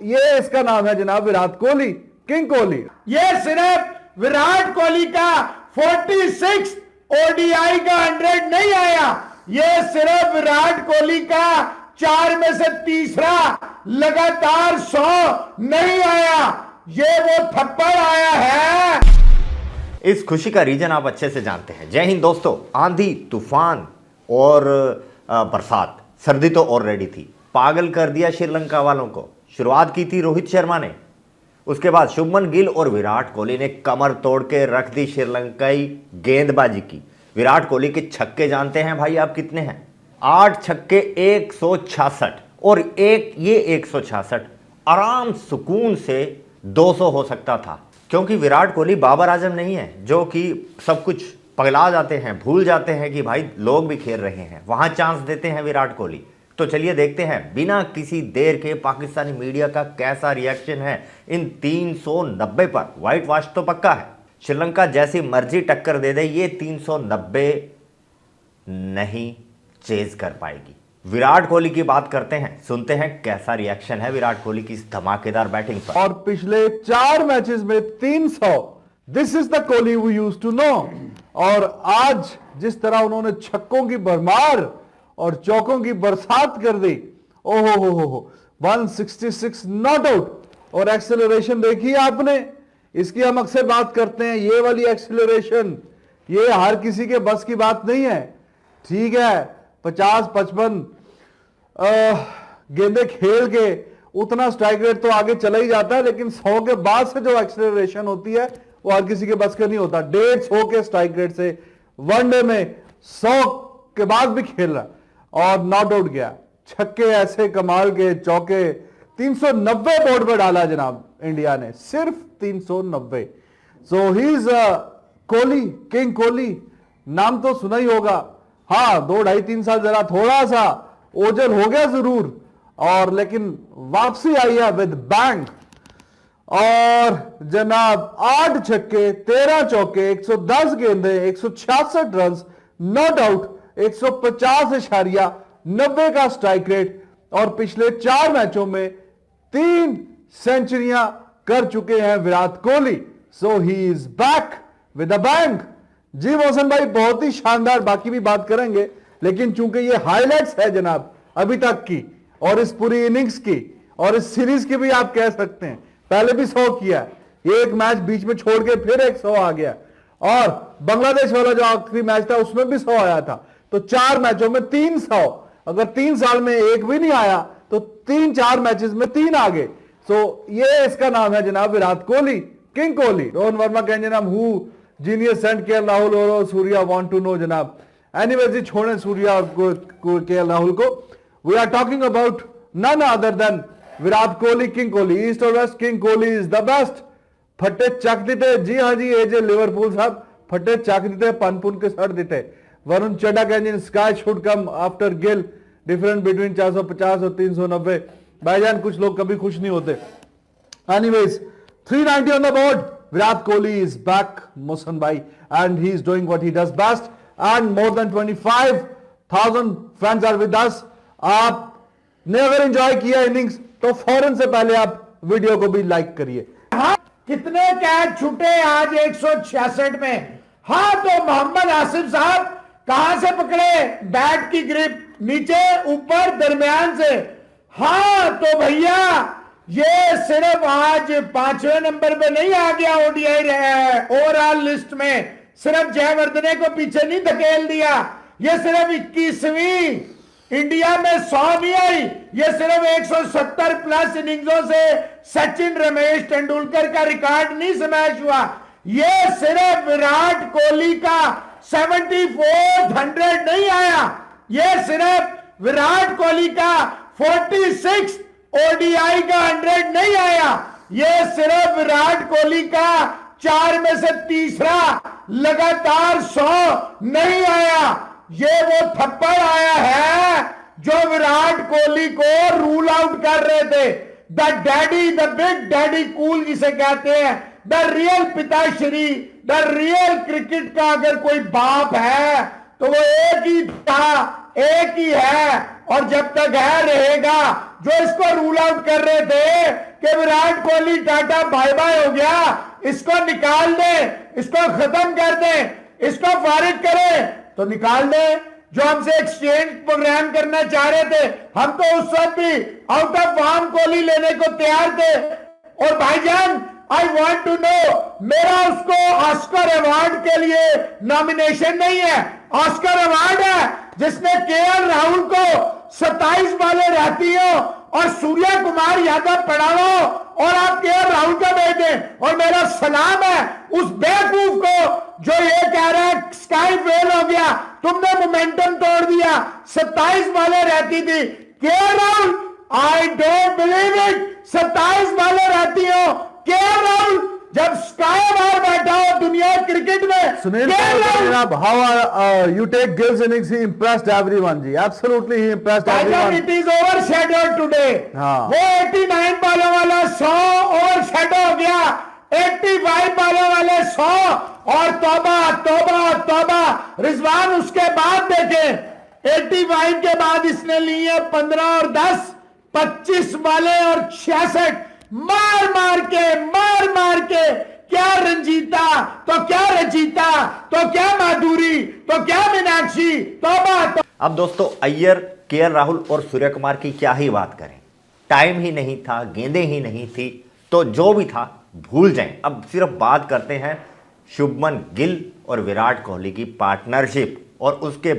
ये इसका नाम है जनाब विराट कोहली, किंग कोहली। ये सिर्फ विराट कोहली का 46 ओडीआई का 100 नहीं आया, ये सिर्फ विराट कोहली का 4 में से तीसरा लगातार 100 नहीं आया, ये वो थप्पड़ आया है। इस खुशी का रीजन आप अच्छे से जानते हैं। जय हिंद दोस्तों। आंधी, तूफान और बरसात, सर्दी तो ऑलरेडी थी, पागल कर दिया श्रीलंका वालों को। शुरुआत की थी रोहित शर्मा ने, उसके बाद शुभमन गिल और विराट कोहली ने कमर तोड़ के रख दी श्रीलंकाई गेंदबाजी की। विराट कोहली के छक्के जानते हैं भाई आप कितने हैं? 8 छक्के 166, और ये 166 आराम सुकून से 200 हो सकता था, क्योंकि विराट कोहली बाबर आजम नहीं है जो कि सब कुछ पगला जाते हैं, भूल जाते हैं कि भाई लोग भी खेल रहे हैं, वहां चांस देते हैं विराट कोहली। तो चलिए देखते हैं बिना किसी देर के पाकिस्तानी मीडिया का कैसा रिएक्शन है इन 390 पर। व्हाइट वॉश तो पक्का है, श्रीलंका जैसी मर्जी टक्कर दे दे ये 390 नहीं चेज कर पाएगी। विराट कोहली की बात करते हैं, सुनते हैं कैसा रिएक्शन है विराट कोहली की इस धमाकेदार बैटिंग पर। और पिछले 4 मैचेस में 300, this is the Kohli we used to know. और आज जिस तरह उन्होंने छक्कों की भरमार और चौकों की बरसात कर दी, ओहो हो 166 नॉट आउट। और एक्सेलरेशन देखी आपने, इसकी हम अक्सर बात करते हैं, ये वाली एक्सेलरेशन ये हर किसी के बस की बात नहीं है। ठीक है 50-55 गेंदे खेल के उतना स्ट्राइक रेट तो आगे चला ही जाता है, लेकिन 100 के बाद से जो एक्सेलरेशन होती है वो हर किसी के बस का नहीं होता। 150 के स्ट्राइक रेट से वनडे में 100 के बाद भी खेल रहा और नॉट आउट गया। छक्के ऐसे कमाल के, चौके 390 बोर्ड पर डाला जनाब इंडिया ने, सिर्फ 390। So he is Kohli, king Kohli. नाम तो सुना ही होगा। हाँ 2-2.5-3 साल जरा थोड़ा सा ओझल हो गया जरूर, और लेकिन वापसी आई है विद बैंग। और जनाब 8 छक्के 13 चौके 110 गेंदे 166 रन, नॉट आउट 150.90 का स्ट्राइक रेट, और पिछले 4 मैचों में 3 सेंचुरियां कर चुके हैं Virat Kohli. So he is back with a bang. जी मोहसन भाई बहुत ही शानदार, बाकी भी बात करेंगे, लेकिन चूंकि ये हाइलाइट्स है जनाब अभी तक की और इस पूरी इनिंग्स की और इस सीरीज की भी आप कह सकते हैं, पहले भी 100 किया, ये एक मैच बीच में छोड़ के फिर एक 100 आ गया, और बांग्लादेश वाला जो आखिरी मैच था उसमें भी 100 आया था। तो 4 मैचों में 300, अगर 3 साल में एक भी नहीं आया तो 3-4 मैचेस में 3 आ गए। सो ये इसका नाम है जनाब विराट कोहली, किंग कोहली। रोहन वर्मा कहें जनाब हु जीनियस सेंट के राहुल और सूर्या वांट टू नो जनाब। एनीवेज जी छोड़े सूर्या और के राहुल को, we are talking about none other than Virat Kohli, king Kohli. East और west, king Kohli is the best. फटे चक देते, जी हाँ जी एजे लिवरपूल साहब फटे चक देते, पनपुन के सड़ देते। Varun Chadha can SKY should come after Gill, difference between 450 और 390। भाईजान कुछ लोग कभी खुश नहीं होते। Anyways 390 on the board. Virat Kohli is back, Mohsen bhai, and he is doing what he does best. And more than 25,000 fans are with us. आपने अगर एंजॉय किया इनिंग्स तो फौरन से पहले आप वीडियो को भी लाइक करिए। हाँ कितने कैच छूटे आज 166 में। हाँ तो मोहम्मद आसिफ साहब कहां से पकड़े बैट की ग्रिप, नीचे ऊपर दरमियान से। हाँ तो भैया ये सिर्फ आज 5वें नंबर पे नहीं आ गया ओडीआई ओवरऑल लिस्ट में, सिर्फ जयवर्धने को पीछे नहीं धकेल दिया। ये सिर्फ 21वीं इंडिया में 100 नहीं आई, ये सिर्फ 170 प्लस इनिंग्सों से सचिन रमेश तेंदुलकर का रिकॉर्ड नहीं स्मैश हुआ। ये सिर्फ विराट कोहली का 74th 100 नहीं आया, ये सिर्फ विराट कोहली का 46 ओडीआई का 100 नहीं आया, ये सिर्फ विराट कोहली का 4 में से तीसरा लगातार 100 नहीं आया, ये वो थप्पड़ आया है जो विराट कोहली को रूल आउट कर रहे थे। The daddy, the big daddy cool जिसे कहते हैं, द रियल पिताश्री, द रियल क्रिकेट का अगर कोई बाप है तो वो एक ही था, एक ही है, और जब तक है रहेगा। जो इसको रूल आउट कर रहे थे कि विराट कोहली टाटा बाय बाय हो गया, इसको निकाल दे, इसको खत्म कर दे, इसको फारिग करे, तो निकाल दे। जो हमसे एक्सचेंज प्रोग्राम करना चाह रहे थे, हम तो उस वक्त भी आउट ऑफ फॉर्म कोहली लेने को तैयार थे। और भाईजान, आई वॉन्ट टू नो, मेरा उसको ऑस्कर अवार्ड के लिए नॉमिनेशन नहीं है, ऑस्कर अवार्ड है जिसने केएल राहुल को 27 बालें रहती हो और सूर्या कुमार यादव पड़ा हो और आप केएल राहुल का भेज दें। और मेरा सलाम है उस बेवकूफ को जो ये कह रहा है स्काई फेल हो गया, तुमने मोमेंटम तोड़ दिया, 27 बालें रहती थी। KL Rahul, I don't believe it, 27 बालें रहती हो। केएल राहुल जब स्काई बार बैठा हो दुनिया क्रिकेट में, Sunil, how you take Gill's innings? He impressed everyone, ji. Absolutely, he impressed everyone. It is overshadowed today. वो 89 बालों वाला 100 ओवरशैडो हो गया, 85 बालों वाले 100, और तौबा तौबा तौबा रिजवान उसके बाद देखें, 85 के बाद इसने ली है 15 और 10, 25 बालें और 66, मार मार के क्या रंजीता, तो क्या रचिता, तो क्या माधुरी, तो क्या मीनाक्षी, तौबा। अब दोस्तों, अय्यर, केएल राहुल और सूर्य कुमार की क्या ही बात करें। टाइम ही नहीं था, गेंदें ही नहीं थी, तो जो भी था भूल जाएं। अब सिर्फ बात करते हैं शुभमन गिल और विराट कोहली की पार्टनरशिप, और उसके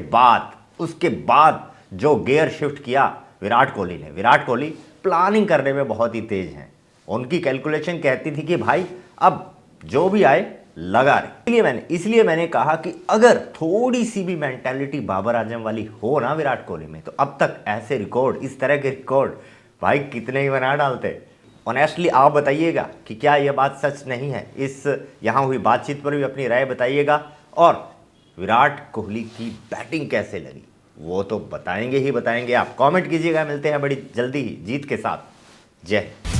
बाद जो गियर शिफ्ट किया विराट कोहली ने। विराट कोहली प्लानिंग करने में बहुत ही तेज हैं। उनकी कैलकुलेशन कहती थी कि भाई अब जो भी आए लगा रहे। इसलिए मैंने कहा कि अगर थोड़ी सी भी मेंटालिटी बाबर आजम वाली हो ना विराट कोहली में, तो अब तक ऐसे रिकॉर्ड, इस तरह के रिकॉर्ड भाई कितने ही बना डालते। ऑनेस्टली आप बताइएगा कि क्या यह बात सच नहीं है। इस यहाँ हुई बातचीत पर भी अपनी राय बताइएगा, और विराट कोहली की बैटिंग कैसे लगी वो तो बताएंगे ही बताएंगे। आप कमेंट कीजिएगा। मिलते हैं बड़ी जल्दी ही जीत के साथ। जय हिंद।